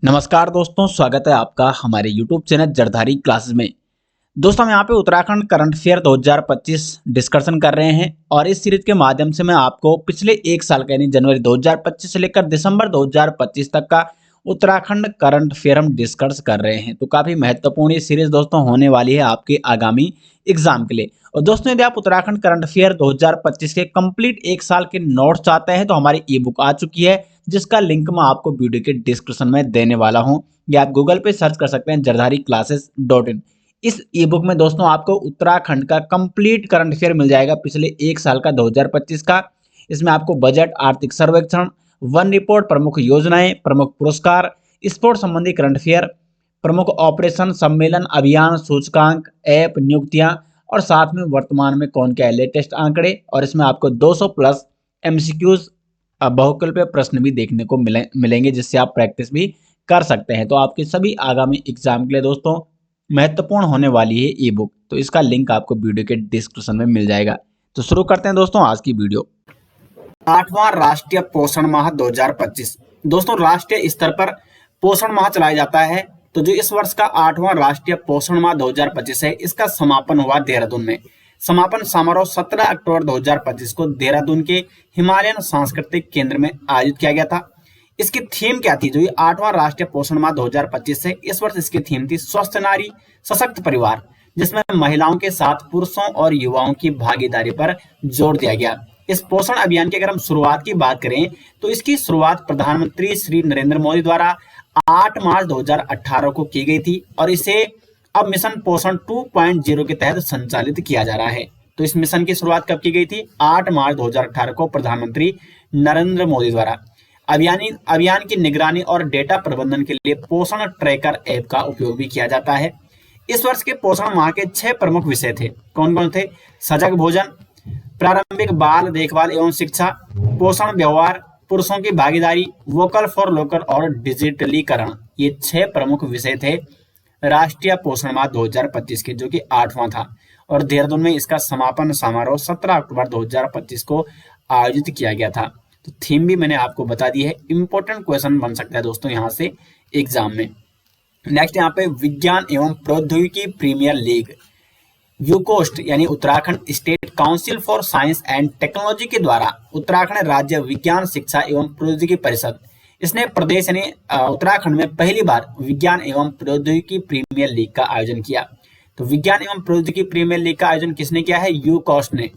नमस्कार दोस्तों, स्वागत है आपका हमारे YouTube चैनल जरधारी क्लासेस में। दोस्तों, हम यहाँ पे उत्तराखंड करंट अफेयर 2025 डिस्कशन कर रहे हैं और इस सीरीज के माध्यम से मैं आपको पिछले एक साल का यानी जनवरी 2025 से लेकर दिसंबर 2025 तक का उत्तराखंड करंट अफेयर हम डिस्कस कर रहे हैं। तो काफ़ी महत्वपूर्ण ये सीरीज दोस्तों होने वाली है आपके आगामी एग्जाम के लिए। और दोस्तों, यदि आप उत्तराखंड करंट अफेयर 2025 के कंप्लीट एक साल के नोट्स चाहते हैं तो हमारी ई बुक आ चुकी है, जिसका लिंक मैं आपको वीडियो के डिस्क्रिप्शन में देने वाला हूं, या आप गूगल पे सर्च कर सकते हैं जरधारी क्लासेस .in। इस ई बुक में दोस्तों आपको उत्तराखंड का कंप्लीट करंट अफेयर मिल जाएगा पिछले एक साल का 2025 का। इसमें आपको बजट, आर्थिक सर्वेक्षण, वन रिपोर्ट, प्रमुख योजनाएं, प्रमुख पुरस्कार, स्पोर्ट्स संबंधी करंट अफेयर, प्रमुख ऑपरेशन, सम्मेलन, अभियान, सूचकांक, ऐप, नियुक्तियां और साथ में वर्तमान में कौन क्या है लेटेस्ट आंकड़े। और इसमें आपको 200 प्लस एमसीक्यूज बहुकल्पीय प्रश्न भी देखने को मिलेंगे, जिससे आप प्रैक्टिस भी कर सकते हैं। तो आपके सभी आगामी एग्जाम के लिए दोस्तों महत्वपूर्ण होने वाली है ई बुक। तो इसका लिंक आपको वीडियो के डिस्क्रिप्शन में मिल जाएगा। तो शुरू करते हैं दोस्तों आज की वीडियो। 8वां राष्ट्रीय पोषण माह 2025। दोस्तों, राष्ट्रीय स्तर पर पोषण माह चलाया जाता है। तो जो इस वर्ष का 8वां राष्ट्रीय पोषण माह 2025 है, इसका समापन हुआ देहरादून में। समापन समारोह 17 अक्टूबर 2025 को देहरादून के हिमालयन सांस्कृतिक केंद्र में आयोजित किया गया था। इसकी थीम क्या थी? जो ये 8वां राष्ट्रीय पोषण माह 2025 है, इस वर्ष इसकी थीम थी स्वस्थ नारी सशक्त परिवार, जिसमें महिलाओं के साथ पुरुषों और युवाओं की भागीदारी पर जोर दिया गया। इस पोषण अभियान की अगर हम शुरुआत की बात करें तो इसकी शुरुआत प्रधानमंत्री श्री नरेंद्र मोदी द्वारा 8 मार्च 2018 को की गई थी और इसे अब मिशन पोषण 2.0 के तहत संचालित किया जा रहा है। तो इस मिशन की शुरुआत कब की गई थी? 8 मार्च 2018 को प्रधानमंत्री नरेंद्र मोदी द्वारा। अभियान की निगरानी और डेटा प्रबंधन के लिए पोषण ट्रैकर ऐप का उपयोग भी किया जाता है। इस वर्ष के पोषण माह के 6 प्रमुख विषय थे। कौन कौन थे? सजग भोजन, प्रारंभिक बाल देखभाल एवं शिक्षा, पोषण व्यवहार, पुरुषों की भागीदारी, वोकल फॉर लोकल और डिजिटलीकरण। ये 6 प्रमुख विषय थे राष्ट्रीय पोषण माह 2025 के, जो कि 8वां था। और देहरादून में इसका समापन समारोह 17 अक्टूबर 2025 को आयोजित किया गया था। तो थीम भी मैंने आपको बता दी है। इंपॉर्टेंट क्वेश्चन बन सकता है दोस्तों यहाँ से एग्जाम में। नेक्स्ट यहाँ पे विज्ञान एवं प्रौद्योगिकी प्रीमियर लीग, यूकोस्ट यानी Uttarakhand state council for science and technology के द्वारा उत्तराखंड राज्य विज्ञान शिक्षा एवं प्रौद्योगिकी परिषद, इसने प्रदेश यानी उत्तराखंड में पहली बार विज्ञान एवं प्रौद्योगिकी प्रीमियर लीग का आयोजन किया। तो विज्ञान एवं प्रौद्योगिकी प्रीमियर लीग का आयोजन किसने किया है? यूकोस्ट ने।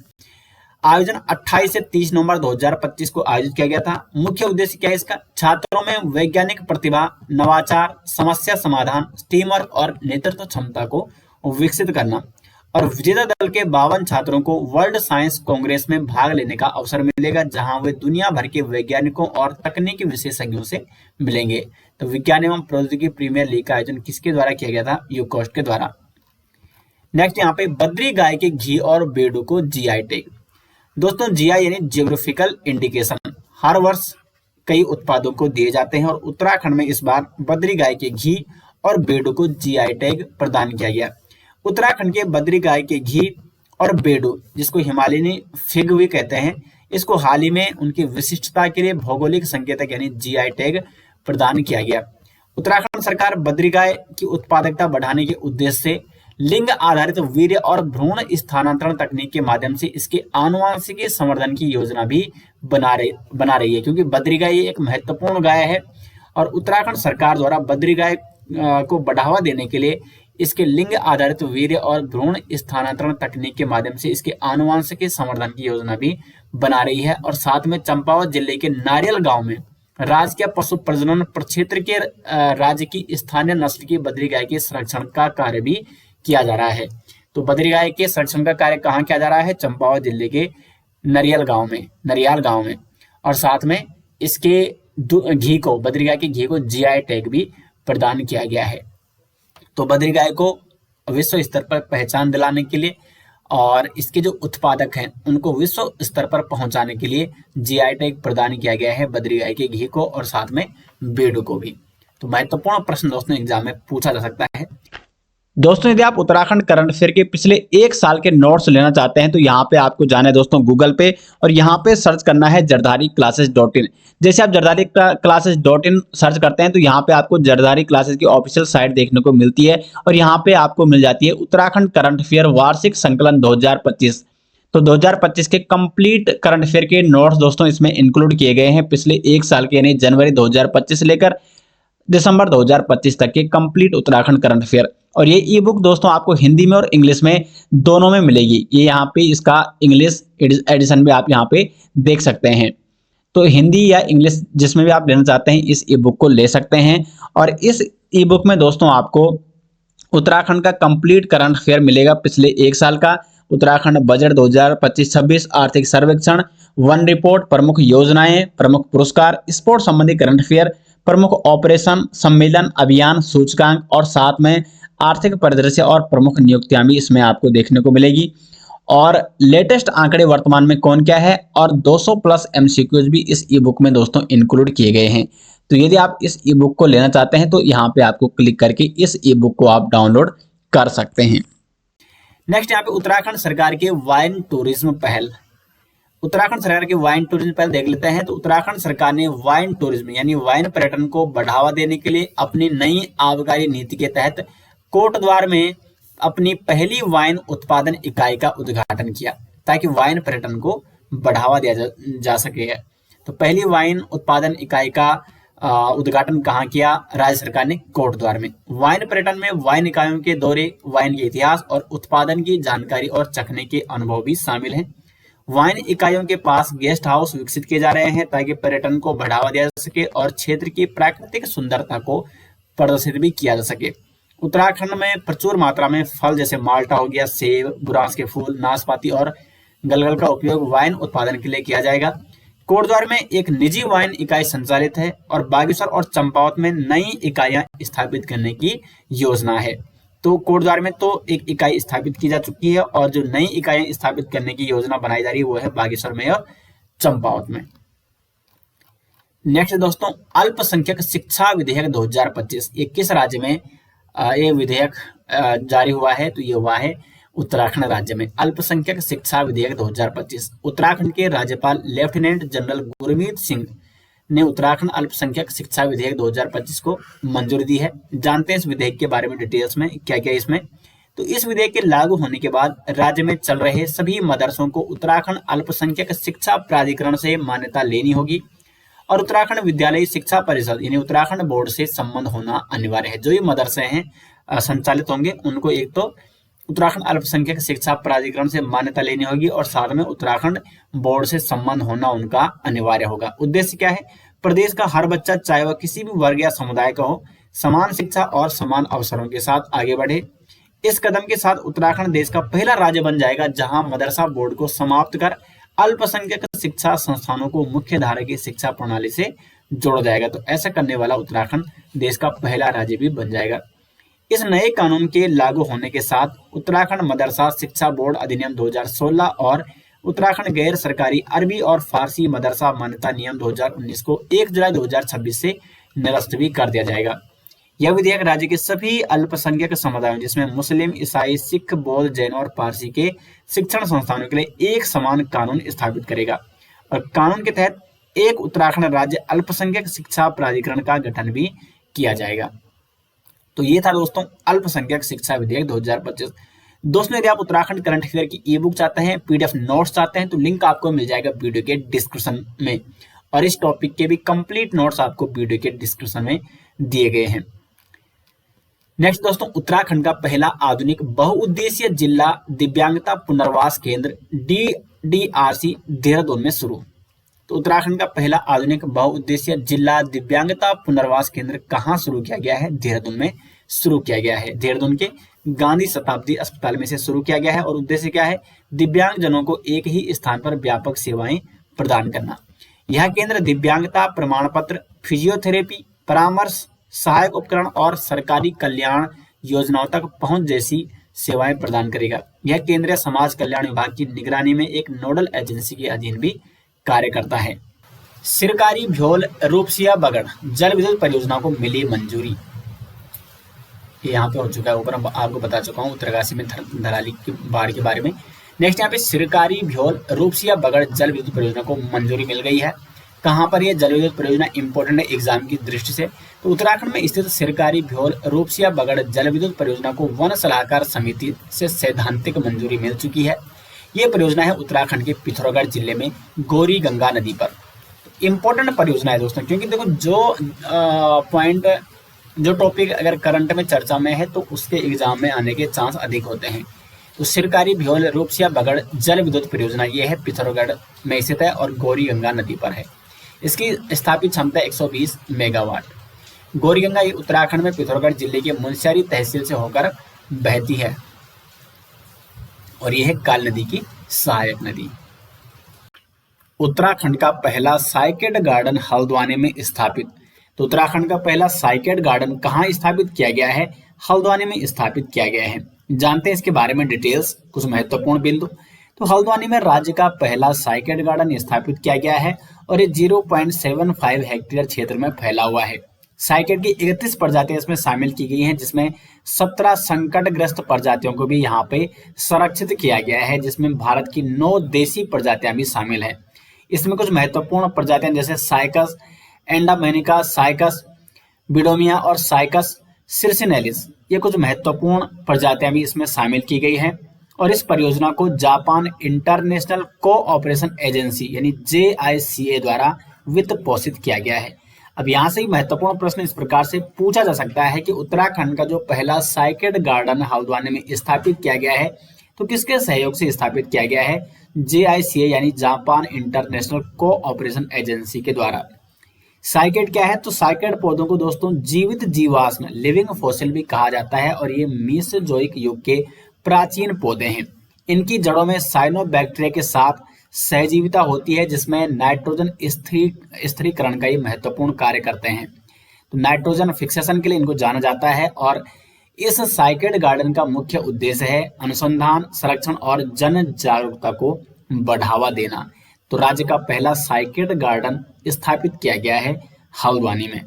आयोजन 28 से 30 नवंबर 2025 को आयोजित किया गया था। मुख्य उद्देश्य क्या है इसका? छात्रों में वैज्ञानिक प्रतिभा, नवाचार, समस्या समाधान, टीम वर्क और नेतृत्व क्षमता को विकसित करना। और विजेता दल के 52 छात्रों को वर्ल्ड साइंस कांग्रेस में भाग लेने का अवसर मिलेगा, जहां वे दुनिया भर के वैज्ञानिकों और तकनीकी विशेषज्ञों से मिलेंगे। तो विज्ञान एवं प्रौद्योगिकी प्रीमियर लीग का आयोजन किसके द्वारा किया गया था? यूकोस्ट के द्वारा। नेक्स्ट यहाँ पे बद्री गाय के घी और बेडू को जीआई टैग। दोस्तों, जीआई यानी जियोग्राफिकल इंडिकेशन हर वर्ष कई उत्पादों को दिए जाते हैं और उत्तराखंड में इस बार बद्री गाय के घी और बेडू को जीआई टैग प्रदान किया गया। उत्तराखंड के बद्री गाय के घी और बेडू, जिसको हिमालयनी फिग भी कहते हैं, इसको हाल ही में उनकी विशिष्टता के लिए भौगोलिक संकेतक यानी जीआई टैग प्रदान किया गया। उत्तराखंड सरकार बद्री गाय की उत्पादकता बढ़ाने के उद्देश्य से लिंग आधारित वीर्य और भ्रूण स्थानांतरण तकनीक के माध्यम से इसके आनुवंशिक संवर्धन की योजना भी बना रही है, क्योंकि बद्री गाय एक महत्वपूर्ण गाय है और उत्तराखंड सरकार द्वारा बद्री गाय को बढ़ावा देने के लिए इसके लिंग आधारित वीर्य और भ्रूण स्थानांतरण तकनीक के माध्यम से इसके आनुवंशिक संवर्धन की योजना भी बना रही है। और साथ में चंपावत जिले के नारियल गांव में राजकीय पशु प्रजनन प्रक्षेत्र के राज्य की स्थानीय नस्ल की बद्री गाय के संरक्षण का कार्य भी किया जा रहा है। तो बद्री गाय के संरक्षण का कार्य कहाँ किया जा रहा है? चंपावत जिले के नरियाल गांव में। और साथ में इसके घी को, बद्री गाय के घी को जीआई टैग भी प्रदान किया गया है। तो बद्री गाय को विश्व स्तर पर पहचान दिलाने के लिए और इसके जो उत्पादक हैं उनको विश्व स्तर पर पहुंचाने के लिए जीआई टैग प्रदान किया गया है बद्री गाय के घी को और साथ में बेडू को भी। तो महत्वपूर्ण प्रश्न दोस्तों एग्जाम में पूछा जा सकता है। दोस्तों यदि आप उत्तराखंड करंट अफेयर के पिछले एक साल के नोट्स लेना चाहते हैं तो यहाँ पे आपको जाना है दोस्तों गूगल पे और यहाँ पे सर्च करना है जरधारी क्लासेस डॉट इन। जैसे आप जरधारी क्लासेस डॉट इन सर्च करते हैं तो यहाँ पे आपको जरधारी क्लासेस की ऑफिशियल साइट देखने को मिलती है और यहाँ पे आपको मिल जाती है उत्तराखंड करंट अफेयर वार्षिक संकलन 2025। तो 2025 के कंप्लीट करंट अफेयर के नोट्स दोस्तों इसमें इंक्लूड किए गए हैं पिछले एक साल के, यानी जनवरी 2025 से लेकर दिसंबर 2025 तक के कंप्लीट उत्तराखंड करंट अफेयर। और ये ई बुक दोस्तों आपको हिंदी में और इंग्लिश में दोनों में मिलेगी। ये यहाँ पे इसका इंग्लिश एडिशन भी आप यहाँ पे देख सकते हैं। तो हिंदी या इंग्लिश जिसमें भी आप लेना चाहते हैं इस ई बुक को ले सकते हैं। और इस ई बुक में दोस्तों आपको उत्तराखंड का कंप्लीट करंट अफेयर मिलेगा पिछले एक साल का, उत्तराखंड बजट 2025-26, आर्थिक सर्वेक्षण, वन रिपोर्ट, प्रमुख योजनाएं, प्रमुख पुरस्कार, स्पोर्ट्स संबंधी करंट अफेयर, प्रमुख ऑपरेशन, सम्मेलन, अभियान, सूचकांक और साथ में आर्थिक परिदृश्य और प्रमुख नियुक्तियां भी इसमें आपको देखने को मिलेगी। और लेटेस्ट आंकड़े वर्तमान में कौन क्या है और 200 प्लस एमसीक्यूज भी इस ई बुक में दोस्तों इंक्लूड किए गए हैं। तो यदि आप इस ई बुक को लेना चाहते हैं तो यहाँ पे आपको क्लिक करके इस ई बुक को आप डाउनलोड कर सकते हैं। नेक्स्ट यहाँ पे उत्तराखंड सरकार के वाइन टूरिज्म पहल, उत्तराखंड सरकार की वाइन टूरिज्म पहल देख लेते हैं। तो उत्तराखंड सरकार ने वाइन टूरिज्म यानी वाइन पर्यटन को बढ़ावा देने के लिए अपनी नई आबकारी नीति के तहत कोटद्वार में अपनी पहली वाइन उत्पादन इकाई का उद्घाटन किया ताकि वाइन पर्यटन को बढ़ावा दिया जा सके। तो पहली वाइन उत्पादन इकाई का उद्घाटन कहाँ किया? राज्य सरकार ने कोटद्वार में। वाइन पर्यटन में वाइन इकाइयों के दौरे, वाइन के इतिहास और उत्पादन की जानकारी और चखने के अनुभव भी शामिल हैं। वाइन इकाइयों के पास गेस्ट हाउस विकसित किए जा रहे हैं ताकि पर्यटन को बढ़ावा दिया जा सके और क्षेत्र की प्राकृतिक सुंदरता को प्रदर्शित भी किया जा सके। उत्तराखंड में प्रचुर मात्रा में फल जैसे माल्टा हो गया, सेब, बुरांस के फूल, नाशपाती और गलगल का उपयोग वाइन उत्पादन के लिए किया जाएगा। कोटद्वार में एक निजी वाइन इकाई संचालित है और बागेश्वर और चंपावत में नई इकाइयां स्थापित करने की योजना है। तो कोटद्वार में तो एक इकाई स्थापित की जा चुकी है और जो नई इकाइयां स्थापित करने की योजना बनाई जा रही है वो है बागेश्वर में और चंपावत में। नेक्स्ट दोस्तों, अल्पसंख्यक शिक्षा विधेयक 2025, ये किस राज्य में ये विधेयक जारी हुआ है? तो ये हुआ है उत्तराखंड राज्य में। अल्पसंख्यक शिक्षा विधेयक 2025 उत्तराखंड के राज्यपाल लेफ्टिनेंट जनरल गुरमीत सिंह ने उत्तराखंड अल्पसंख्यक शिक्षा विधेयक 2025 को मंजूरी दी है। जानते हैं इस विधेयक के बारे में डिटेल्स में क्या क्या इसमें। तो इस विधेयक के लागू होने के बाद राज्य में चल रहे सभी मदरसों को उत्तराखंड अल्पसंख्यक शिक्षा प्राधिकरण से मान्यता लेनी होगी और उत्तराखंड विद्यालय शिक्षा परिषद यानी उत्तराखंड बोर्ड से संबंध होना अनिवार्य है। जो ये मदरसे हैं संचालित होंगे उनको एक तो उत्तराखंड अल्पसंख्यक शिक्षा प्राधिकरण से मान्यता लेनी होगी और साथ में उत्तराखंड बोर्ड से संबंध होना उनका अनिवार्य होगा। उद्देश्य क्या है? प्रदेश का हर बच्चा चाहे वह किसी भी वर्ग या समुदाय का हो, समान शिक्षा और समान अवसरों के साथ आगे बढ़े। इस कदम के साथ उत्तराखंड देश का पहला राज्य बन जाएगा जहां मदरसा बोर्ड को समाप्त कर अल्पसंख्यक शिक्षा संस्थानों को मुख्य धारा की शिक्षा प्रणाली से जोड़ा जाएगा। तो ऐसा करने वाला उत्तराखंड देश का पहला राज्य भी बन जाएगा। इस नए कानून के लागू होने के साथ उत्तराखंड मदरसा शिक्षा बोर्ड अधिनियम 2016 और उत्तराखंड गैर सरकारी अरबी और फारसी मदरसा मान्यता नियम 2019 को 1 जुलाई 2026 से निरस्त भी कर दिया जाएगा। यह विधेयक राज्य के सभी अल्पसंख्यक समुदायों जिसमें मुस्लिम, ईसाई, सिख, बौद्ध, जैन और पारसी के शिक्षण संस्थानों के लिए एक समान कानून स्थापित करेगा और कानून के तहत एक उत्तराखंड राज्य अल्पसंख्यक शिक्षा प्राधिकरण का गठन भी किया जाएगा। तो ये था दोस्तों अल्पसंख्यक शिक्षा विधेयक 2025। दोस्तों यदि आप उत्तराखंड करंट अफेयर की ई बुक चाहते हैं, पीडीएफ नोट्स चाहते हैं तो लिंक आपको मिल जाएगा वीडियो के डिस्क्रिप्शन में और इस टॉपिक के भी कंप्लीट नोट्स आपको वीडियो के डिस्क्रिप्शन में दिए गए हैं। नेक्स्ट दोस्तों, उत्तराखंड का पहला आधुनिक बहुउद्देशीय जिला दिव्यांगता पुनर्वास केंद्र DDRC देहरादून में शुरू। तो उत्तराखंड का पहला आधुनिक बहुउद्देशीय जिला दिव्यांगता पुनर्वास केंद्र कहाँ शुरू किया गया है? देहरादून में शुरू किया गया है। देहरादून के गांधी शताब्दी अस्पताल में से शुरू किया गया है और उद्देश्य क्या है? दिव्यांग जनों को एक ही स्थान पर व्यापक सेवाएं प्रदान करना। यह केंद्र दिव्यांगता प्रमाण पत्र, फिजियोथेरेपी, परामर्श, सहायक उपकरण और सरकारी कल्याण योजनाओं तक पहुंच जैसी सेवाएं प्रदान करेगा। यह केंद्रीय समाज कल्याण विभाग की निगरानी में एक नोडल एजेंसी के अधीन भी कार्य करता है। सिरकारी, भ्योल, रूपसिया, बगड़ जल विद्युत परियोजना को मिली मंजूरी। ये यहाँ पे हो चुका है, ऊपर हम आपको बता चुका हूँ उत्तरकाशी में धराली की बाढ़ के बारे में। नेक्स्ट यहाँ पे सिरकारी भ्योल रूपसिया बगड़ जल विद्युत परियोजना को मंजूरी मिल गई है। कहाँ पर ये जल विद्युत परियोजना इंपॉर्टेंट है एग्जाम की दृष्टि से, तो उत्तराखंड में स्थित सिरकारी भ्योल रूपसिया बगड़ जल विद्युत परियोजना को वन सलाहकार समिति से सैद्धांतिक मंजूरी मिल चुकी है। ये परियोजना है उत्तराखंड के पिथौरागढ़ जिले में गौरी गंगा नदी पर। इंपॉर्टेंट परियोजना है दोस्तों, क्योंकि देखो जो पॉइंट जो टॉपिक अगर करंट में चर्चा में है तो उसके एग्जाम में आने के चांस अधिक होते हैं। तो सिरकारी भ्योल रूपसिया बगड़ जल विद्युत परियोजना ये है पिथौरागढ़ में स्थित है और गौरी गंगा नदी पर है। इसकी स्थापित क्षमता 120 मेगावाट। गौरी गंगा ये उत्तराखंड में पिथौरागढ़ जिले के मुनस्यारी तहसील से होकर बहती है और यह है काल नदी की सहायक नदी। उत्तराखंड का पहला साइकेड गार्डन हल्द्वानी में स्थापित। तो उत्तराखंड का पहला साइकेड गार्डन कहाँ स्थापित किया गया है? हल्द्वानी में स्थापित किया गया है। जानते हैं इसके बारे में डिटेल्स, कुछ महत्वपूर्ण बिंदु। तो हल्द्वानी में राज्य का पहला साइकेड गार्डन स्थापित किया गया है और ये 0.75 हेक्टेयर क्षेत्र में फैला हुआ है। साइकेड की 31 प्रजातियां इसमें शामिल की गई हैं, जिसमें 17 संकटग्रस्त प्रजातियों को भी यहाँ पे संरक्षित किया गया है, जिसमें भारत की 9 देसी प्रजातियां भी शामिल है। इसमें कुछ महत्वपूर्ण प्रजातियां जैसे साइकस एंडामेनिका, साइकस बिडोमिया और साइकस सिर्सिनेलिस, ये कुछ महत्वपूर्ण प्रजातियां भी इसमें शामिल की गई हैं। और इस परियोजना को जापान इंटरनेशनल कोऑपरेशन एजेंसी यानी JICA द्वारा वित्त पोषित किया गया है। अब यहाँ से महत्वपूर्ण प्रश्न इस प्रकार से पूछा जा सकता है कि उत्तराखंड का जो पहला साइकेड गार्डन हल्द्वानी में स्थापित किया गया है तो किसके सहयोग से स्थापित किया गया है? JICA यानी जापान इंटरनेशनल कोऑपरेशन एजेंसी के द्वारा। साइकेड क्या है? तो साइकेड पौधों को दोस्तों जीवित जीवाश्म लिविंग फॉसिल भी कहा जाता है और ये मीसोजोइक युग के प्राचीन पौधे हैं। इनकी जड़ों में साइनोबैक्टीरिया के साथ सहजीविता होती है, जिसमें नाइट्रोजन स्थिरीकरण का ये महत्वपूर्ण कार्य करते हैं। तो नाइट्रोजन फिक्सेशन के लिए इनको जाना जाता है और इस साइकेड गार्डन का मुख्य उद्देश्य है अनुसंधान, संरक्षण और जन जागरूकता को बढ़ावा देना। तो राज्य का पहला साइकेड गार्डन स्थापित किया गया है हल्द्वानी में।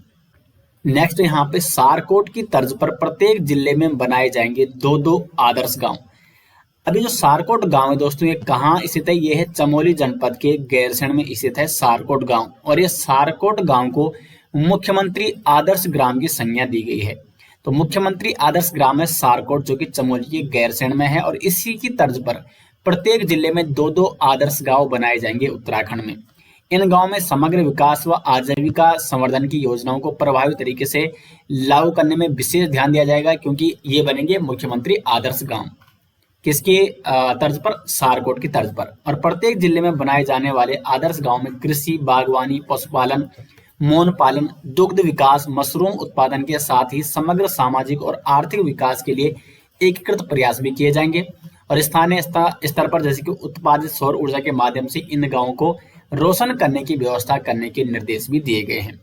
नेक्स्ट यहाँ पे सारकोट की तर्ज पर प्रत्येक जिले में बनाए जाएंगे 2-2 आदर्श गांव। अभी जो सारकोट गांव है दोस्तों, ये कहाँ स्थित है? ये है चमोली जनपद के गैरसैंण में स्थित है सारकोट गांव और ये सारकोट गांव को मुख्यमंत्री आदर्श ग्राम की संज्ञा दी गई है। तो मुख्यमंत्री आदर्श ग्राम है सारकोट, जो कि चमोली के गैरसैंण में है और इसी की तर्ज पर प्रत्येक जिले में 2-2 आदर्श गांव बनाए जाएंगे उत्तराखंड में। इन गांवों में समग्र विकास व आजीविका संवर्धन की योजनाओं को प्रभावी तरीके से लागू करने में विशेष ध्यान दिया जाएगा, क्योंकि ये बनेंगे मुख्यमंत्री आदर्श गांव। किसके तर्ज पर? सारकोट की तर्ज पर। और प्रत्येक जिले में बनाए जाने वाले आदर्श गांव में कृषि, बागवानी, पशुपालन, मौन पालन, दुग्ध विकास, मशरूम उत्पादन के साथ ही समग्र सामाजिक और आर्थिक विकास के लिए एकीकृत प्रयास भी किए जाएंगे। और स्थानीय स्तर पर जैसे कि उत्पादित सौर ऊर्जा के माध्यम से इन गांवों को रोशन करने की व्यवस्था करने के निर्देश भी दिए गए हैं।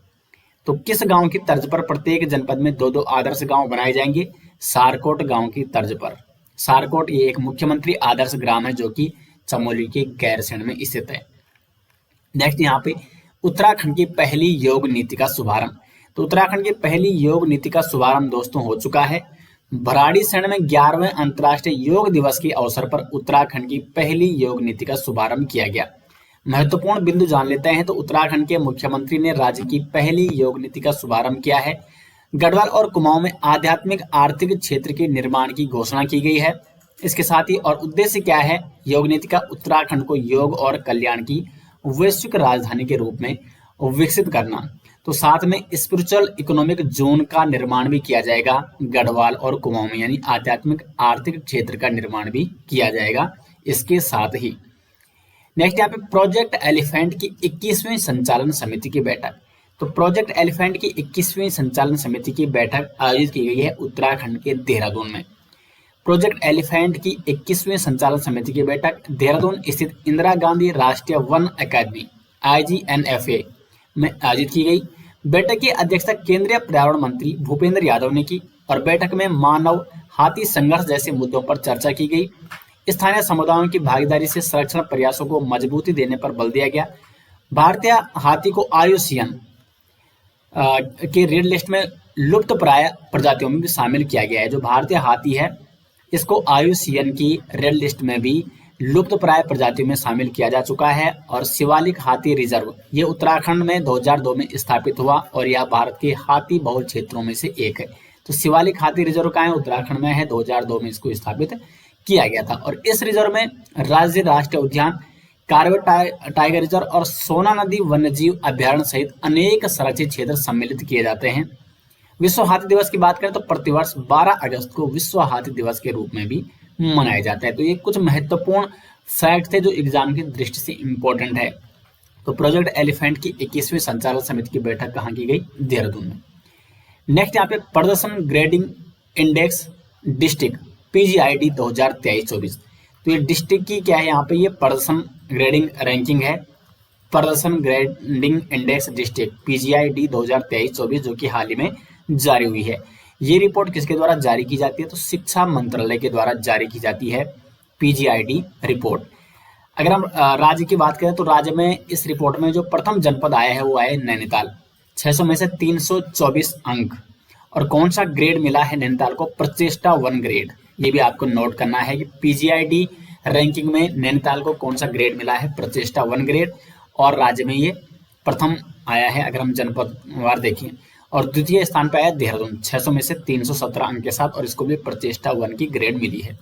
तो किस गांव की तर्ज पर प्रत्येक जनपद में 2-2 आदर्श गांव बनाए जाएंगे? सारकोट गांव की तर्ज पर। सारकोट ये एक मुख्यमंत्री आदर्श ग्राम है जो कि चमोली के गैरसैंण में स्थित है। नेक्स्ट यहाँ पे उत्तराखंड की पहली योग नीति का शुभारंभ। तो उत्तराखंड की पहली योग नीति का शुभारंभ दोस्तों हो चुका है। भराड़ीसैंण में 11वें अंतर्राष्ट्रीय योग दिवस के अवसर पर उत्तराखंड की पहली योग नीति का शुभारंभ किया गया। महत्वपूर्ण बिंदु जान लेते हैं। तो उत्तराखंड के मुख्यमंत्री ने राज्य की पहली योग नीति का शुभारंभ किया है। गढ़वाल और कुमाऊं में आध्यात्मिक आर्थिक क्षेत्र के निर्माण की घोषणा की गई है। इसके साथ ही और उद्देश्य क्या है योग नीति का? उत्तराखंड को योग और कल्याण की वैश्विक राजधानी के रूप में विकसित करना। तो साथ में स्पिरिचुअल इकोनॉमिक जोन का निर्माण भी किया जाएगा गढ़वाल और कुमाऊं में, यानी आध्यात्मिक आर्थिक क्षेत्र का निर्माण भी किया जाएगा इसके साथ ही। नेक्स्ट यहाँ पे प्रोजेक्ट एलिफेंट की 21वीं संचालन समिति की बैठक। तो प्रोजेक्ट एलिफेंट की 21वीं संचालन समिति की बैठक आयोजित की गई है उत्तराखंड के देहरादून में। प्रोजेक्ट एलिफेंट की 21वीं संचालन समिति की बैठक देहरादून स्थित इंदिरा गांधी राष्ट्रीय वन अकादमी IGNFA में आयोजित की गई। बैठक की अध्यक्षता केंद्रीय पर्यावरण मंत्री भूपेंद्र यादव ने की और बैठक में मानव हाथी संघर्ष जैसे मुद्दों पर चर्चा की गई। स्थानीय समुदायों की भागीदारी से संरक्षण प्रयासों को मजबूती देने पर बल दिया गया। भारतीय हाथी को IUCN के रेड लिस्ट में लुप्त प्राय प्रजातियों में भी शामिल किया गया है। जो भारतीय हाथी है इसको IUCN की रेड लिस्ट में भी लुप्त प्राय प्रजातियों में शामिल किया जा चुका है। और शिवालिक हाथी रिजर्व ये उत्तराखंड में 2002 में स्थापित हुआ और यह भारत के हाथी बहुल क्षेत्रों में से एक है। तो शिवालिक हाथी रिजर्व कहाँ है? उत्तराखंड में है। 2002 में इसको स्थापित किया गया था। और इस रिजर्व में राज्य राष्ट्रीय उद्यान, कार्बेट टाइगर रिजर्व और सोना नदी वन्यजीव अभ्यारण्य सहित अनेक संरक्षित क्षेत्र सम्मिलित किए जाते हैं। विश्व हाथी दिवस की बात करें तो प्रतिवर्ष 12 अगस्त को विश्व हाथी दिवस के रूप में भी मनाया जाता है। तो ये कुछ महत्वपूर्ण फैक्ट थे जो एग्जाम की दृष्टि से इंपॉर्टेंट है। तो प्रोजेक्ट एलिफेंट की 21वीं संचालन समिति की बैठक कहाँ की गई? देहरादून में। नेक्स्ट यहाँ पे प्रदर्शन ग्रेडिंग इंडेक्स डिस्ट्रिक्ट PGID 2023-24। तो ये डिस्ट्रिक्ट की क्या है? यहाँ पे ये प्रदर्शन ग्रेडिंग रैंकिंग है, प्रदर्शन ग्रेडिंग इंडेक्स डिस्ट्रिक्ट PGID 2023-24 जो कि हाल ही में जारी हुई है। ये रिपोर्ट किसके द्वारा जारी की जाती है? तो शिक्षा मंत्रालय के द्वारा जारी की जाती है PGID रिपोर्ट। अगर हम राज्य की बात करें तो राज्य में इस रिपोर्ट में जो प्रथम जनपद आया है वो आया है नैनीताल, 600 में से 324 अंक। और कौन सा ग्रेड मिला है नैनीताल को? प्रचेष्टा 1 ग्रेड। ये भी आपको नोट करना है कि PGID रैंकिंग में नैनीताल को कौन सा ग्रेड मिला है? प्रचेष्टा 1 ग्रेड। और राज्य में ये प्रथम आया है अगर हम जनपद वार देखें। और द्वितीय स्थान पर आया देहरादून 600 में से 317 अंक के साथ, और इसको भी प्रचेष्टा 1 की ग्रेड मिली है।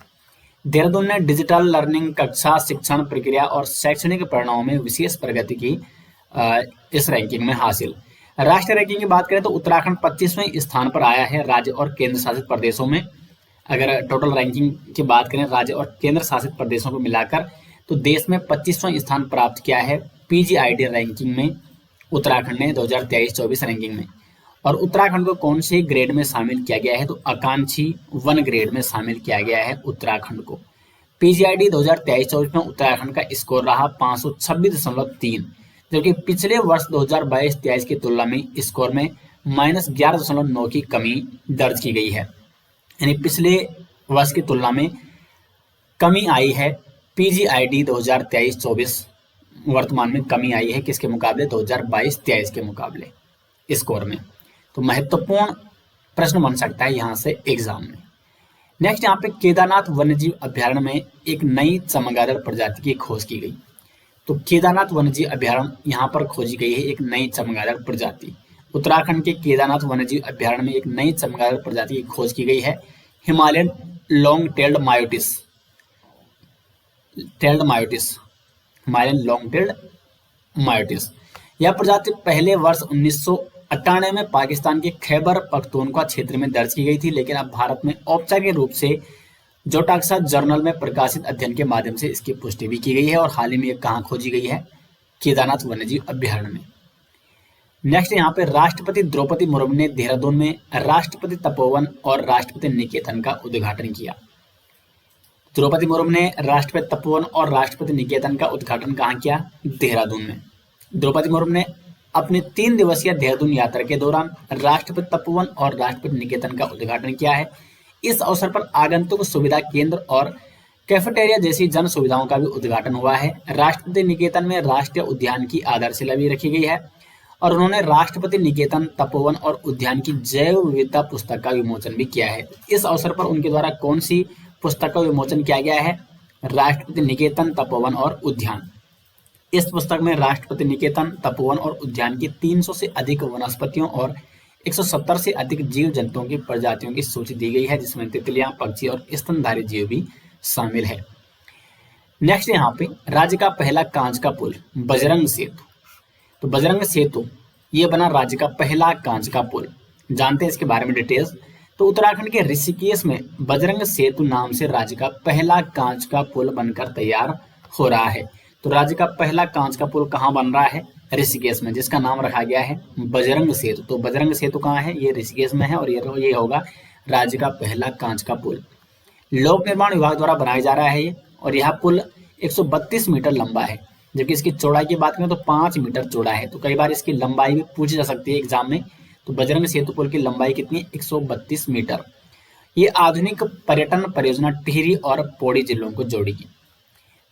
देहरादून ने डिजिटल लर्निंग, कक्षा शिक्षण प्रक्रिया और शैक्षणिक परिणामों में विशेष प्रगति की इस रैंकिंग में हासिल। राष्ट्रीय रैंकिंग की बात करें तो उत्तराखंड 25वें स्थान पर आया है राज्य और केंद्र शासित प्रदेशों में। अगर टोटल रैंकिंग की बात करें राज्य और केंद्र शासित प्रदेशों को मिलाकर तो देश में 25वां स्थान प्राप्त किया है PGID रैंकिंग में उत्तराखंड ने 2023-24 रैंकिंग में। और उत्तराखंड को कौन से ग्रेड में शामिल किया गया है? तो आकांक्षी 1 ग्रेड में शामिल किया गया है उत्तराखंड को। PGID 2023-24 में उत्तराखंड का स्कोर रहा 526.3, जबकि पिछले वर्ष 2022-23 की तुलना में स्कोर में -11.9 की कमी दर्ज की गई है। यानी पिछले वर्ष की तुलना में कमी आई है PGID 2023-24 वर्तमान में कमी आई है किसके मुकाबले? 2022-23 के मुकाबले स्कोर में। तो महत्वपूर्ण प्रश्न बन सकता है यहाँ से एग्जाम में। नेक्स्ट यहाँ पे केदारनाथ वन्यजीव अभ्यारण्य में एक नई चमगादड़ प्रजाति की खोज की गई। तो केदारनाथ वन्यजीव अभ्यारण्य यहाँ पर खोजी गई है एक नई चमगादड़ प्रजाति। उत्तराखंड के केदारनाथ वन्यजीव अभ्यारण्य में एक नई चमगादड़ प्रजाति की खोज की गई है, Himalayan long tailed myotis. Himalayan long tailed myotis. यह प्रजाति पहले वर्ष 1998 में पाकिस्तान के खैबर पख्तूनख्वा क्षेत्र में दर्ज की गई थी, लेकिन अब भारत में औपचारिक रूप से जोटाक्सा जर्नल में प्रकाशित अध्ययन के माध्यम से इसकी पुष्टि भी की गई है। और हाल ही में ये कहाँ खोजी गई है? केदारनाथ वन्यजीव अभ्यारण्य में। नेक्स्ट यहाँ पे राष्ट्रपति द्रौपदी मुर्मू ने देहरादून में राष्ट्रपति तपोवन और राष्ट्रपति निकेतन का उद्घाटन किया। द्रौपदी मुर्मू ने राष्ट्रपति तपोवन और राष्ट्रपति निकेतन का उद्घाटन कहाँ किया? देहरादून में। द्रौपदी मुर्मू ने अपने 3 दिवसीय देहरादून यात्रा के दौरान राष्ट्रपति तपोवन और राष्ट्रपति निकेतन का उद्घाटन किया है। इस अवसर पर आगंतुक सुविधा केंद्र और कैफेटेरिया जैसी जन सुविधाओं का भी उद्घाटन हुआ है। राष्ट्रपति निकेतन में राष्ट्रीय उद्यान की आधारशिला भी रखी गई है और उन्होंने राष्ट्रपति निकेतन, तपोवन और उद्यान की जैव विविधता पुस्तक का विमोचन भी किया है। इस अवसर पर उनके द्वारा कौन सी पुस्तक का विमोचन किया गया है? राष्ट्रपति निकेतन, तपोवन और उद्यान। इस पुस्तक में राष्ट्रपति निकेतन, तपोवन और उद्यान की 300 से अधिक वनस्पतियों और 170 से अधिक जीव जंतुओं की प्रजातियों की सूची दी गई है, जिसमें तितलियां, पक्षी और स्तनधारी जीव भी शामिल है। नेक्स्ट यहाँ पे राज्य का पहला कांच का पुल बजरंग सेतु। तो बजरंग सेतु ये बना राज्य का पहला कांच का पुल। जानते हैं इसके बारे में डिटेल्स। तो उत्तराखंड के ऋषिकेश में बजरंग सेतु नाम से राज्य का पहला कांच का पुल बनकर तैयार हो रहा है। तो राज्य का पहला कांच का पुल कहाँ बन रहा है? ऋषिकेश में, जिसका नाम रखा गया है बजरंग सेतु। तो बजरंग सेतु कहाँ है? ये ऋषिकेश में है और ये होगा राज्य का पहला कांच का पुल। लोक निर्माण विभाग द्वारा बनाया जा रहा है ये, और यह पुल 132 मीटर लंबा है, जबकि इसकी चौड़ाई की बात करें तो 5 मीटर चौड़ा है। तो कई बार इसकी लंबाई भी पूछी जा सकती है एग्जाम में। तो बजरंग सेतु पुल की लंबाई कितनी है? 132 मीटर। ये आधुनिक पर्यटन परियोजना टिहरी और पौड़ी जिलों को जोड़ेगी।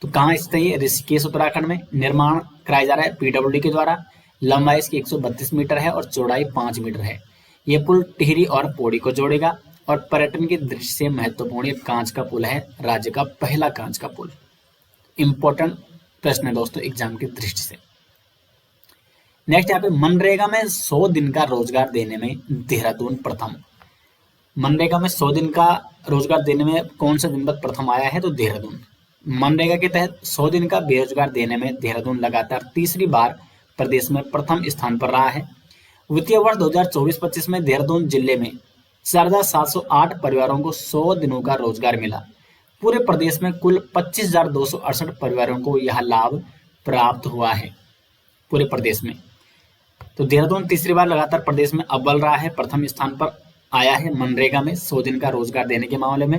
तो कहाँ स्थित है ये? ऋषिकेश उत्तराखंड में। निर्माण कराया जा रहा है PWD के द्वारा। लंबाई इसकी 132 मीटर है और चौड़ाई 5 मीटर है। ये पुल टिहरी और पौड़ी को जोड़ेगा और पर्यटन की दृष्टि से महत्वपूर्ण ये कांच का पुल है, राज्य का पहला कांच का पुल। इंपॉर्टेंट प्रश्न है दोस्तों एग्जाम की दृष्टि से। नेक्स्ट यहाँ पे मनरेगा में 100 दिन का रोजगार देने में देहरादून प्रथम। मनरेगा में 100 दिन का रोजगार देने में कौन सा जनपद प्रथम आया है? तो देहरादून। मनरेगा के तहत 100 दिन का बेरोजगार देने में देहरादून लगातार तीसरी बार प्रदेश में प्रथम स्थान पर रहा है। वित्तीय वर्ष 2024-25 में देहरादून जिले में 4708 परिवारों को 100 दिनों का रोजगार मिला। पूरे प्रदेश में कुल 25,268 परिवारों को यह लाभ प्राप्त हुआ है पूरे प्रदेश में। तो देहरादून तीसरी बार लगातार प्रदेश में अव्वल रहा है, प्रथम स्थान पर आया है मनरेगा में 100 दिन का रोजगार देने के मामले में।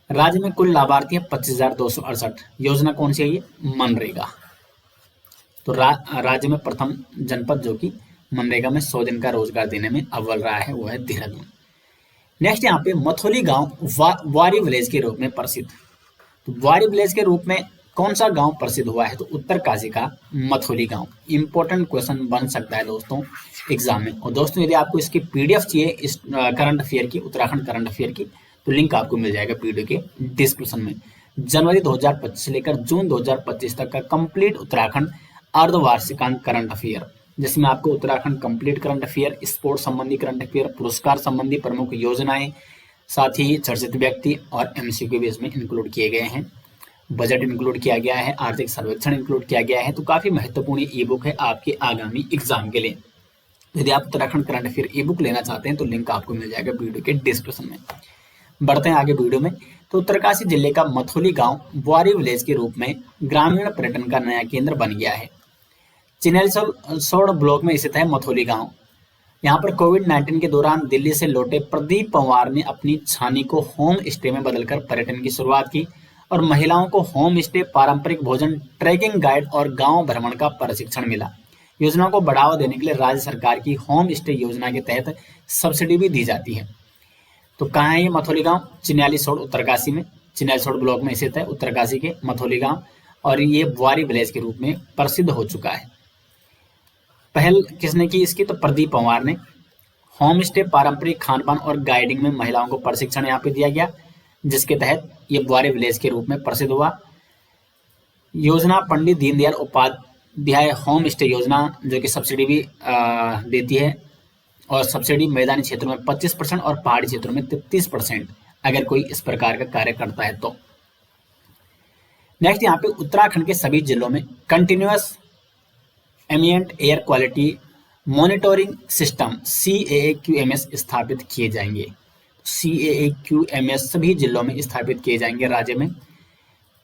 राज्य में कुल लाभार्थी है 25,268। योजना कौन सी है? ये मनरेगा। तो राज्य में प्रथम जनपद जो कि मनरेगा में 100 दिन का रोजगार देने में अव्वल रहा है वो है देहरादून। नेक्स्ट यहाँ पे मथोली गांव वारी विलेज के रूप में प्रसिद्ध। तो वारी विलेज के रूप में कौन सा गांव प्रसिद्ध हुआ है? तो उत्तरकाशी का मथोली गांव। इंपॉर्टेंट क्वेश्चन बन सकता है दोस्तों एग्जाम में। और दोस्तों यदि आपको इसकी पीडीएफ चाहिए इस करंट अफेयर की, उत्तराखंड करंट अफेयर की, तो लिंक आपको मिल जाएगा वीडियो के डिस्क्रिप्शन में। जनवरी 2025 से लेकर जून 2025 तक का कंप्लीट उत्तराखंड अर्धवार्षिकांक करंट अफेयर, जिसमें आपको Uttarakhand complete current affair, sports संबंधी करंट अफेयर, पुरस्कार संबंधी प्रमुख योजनाएं, साथ ही चर्चित व्यक्ति और एमसीक्यू भी इसमें इंक्लूड किए गए हैं। बजट इंक्लूड किया गया है, आर्थिक सर्वेक्षण इंक्लूड किया गया है। तो काफी महत्वपूर्ण ई बुक है आपके आगामी एग्जाम के लिए। यदि आप उत्तराखंड करंट अफेयर ई बुक लेना चाहते हैं तो लिंक आपको मिल जाएगा वीडियो के डिस्क्रिप्शन में। बढ़ते हैं आगे वीडियो में। तो उत्तरकाशी जिले का मथोली गांव वारी विलेज के रूप में ग्रामीण पर्यटन का नया केंद्र बन गया है। चिनेलसोड़ ब्लॉक में स्थित है मथोली गांव। यहाँ पर कोविड-19 के दौरान दिल्ली से लौटे प्रदीप पंवार ने अपनी छानी को होम स्टे में बदलकर पर्यटन की शुरुआत की और महिलाओं को होम स्टे, पारंपरिक भोजन, ट्रैकिंग गाइड और गांव भ्रमण का प्रशिक्षण मिला। योजना को बढ़ावा देने के लिए राज्य सरकार की होम स्टे योजना के तहत सब्सिडी भी दी जाती है। तो कहाँ है ये मथोली गांव? चिन्यालीसोड़ उत्तरकाशी में, चिन्यालीसोड़ ब्लॉक में स्थित है उत्तरकाशी के मथोली गांव, और ये वारी विलेज के रूप में प्रसिद्ध हो चुका है। पहल किसने की इसकी? तो प्रदीप पंवार ने। होम स्टे, पारंपरिक खान पान और गाइडिंग में महिलाओं को प्रशिक्षण यहाँ पे दिया गया, जिसके तहत ये वारी विलेज के रूप में प्रसिद्ध हुआ। योजना पंडित दीनदयाल उपाध्याय होम स्टे योजना, जो कि सब्सिडी भी देती है, और सब्सिडी मैदानी क्षेत्रों में 25% और पहाड़ी क्षेत्रों में 33% अगर कोई इस प्रकार का कार्य करता है तो। नेक्स्ट यहाँ पे उत्तराखंड के सभी जिलों में continuous ambient air quality monitoring system CAAQMS स्थापित किए जाएंगे। CAAQMS सभी जिलों में स्थापित किए जाएंगे राज्य में।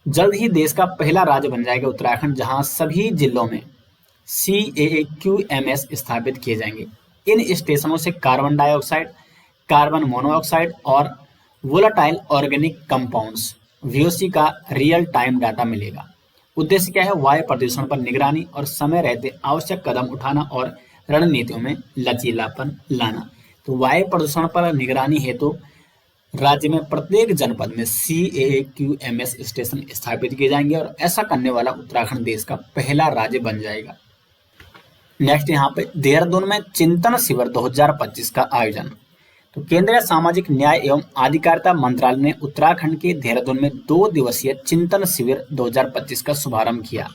जल्द ही देश का पहला राज्य बन जाएगा उत्तराखंड, जहां सभी जिलों में CAAQMS स्थापित किए जाएंगे। इन स्टेशनों से कार्बन डाइऑक्साइड, कार्बन मोनोऑक्साइड और वोलाटाइल ऑर्गेनिक कंपाउंड्स VOC का रियल टाइम डाटा मिलेगा। उद्देश्य क्या है? वायु प्रदूषण पर निगरानी और समय रहते आवश्यक कदम उठाना और रणनीतियों में लचीलापन लाना। तो वायु प्रदूषण पर निगरानी हेतु राज्य में प्रत्येक जनपद में CAAQMS स्टेशन स्थापित किए जाएंगे और ऐसा करने वाला उत्तराखंड देश का पहला राज्य बन जाएगा। नेक्स्ट यहाँ पे देहरादून में चिंतन शिविर 2025 का आयोजन। तो केंद्रीय सामाजिक न्याय एवं अधिकारिता मंत्रालय ने उत्तराखंड के देहरादून में 2 दिवसीय चिंतन शिविर 2025 का शुभारंभ किया।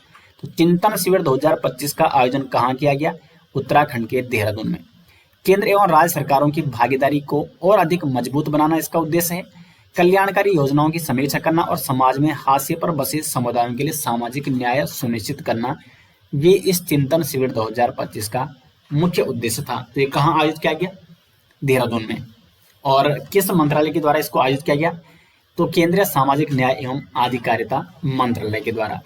तो चिंतन शिविर 2025 का आयोजन कहाँ किया गया? उत्तराखंड के देहरादून में। केंद्र एवं राज्य सरकारों की भागीदारी को और अधिक मजबूत बनाना इसका उद्देश्य है। कल्याणकारी योजनाओं की समीक्षा करना और समाज में हाशिए पर बसे समुदायों के लिए सामाजिक न्याय सुनिश्चित करना, ये इस चिंतन शिविर 2025 का मुख्य उद्देश्य था। तो ये कहाँ आयोजित किया गया? देहरादून में। और किस मंत्रालय के द्वारा इसको आयोजित किया गया? तो केंद्रीय सामाजिक न्याय एवं अधिकारिता मंत्रालय के द्वारा।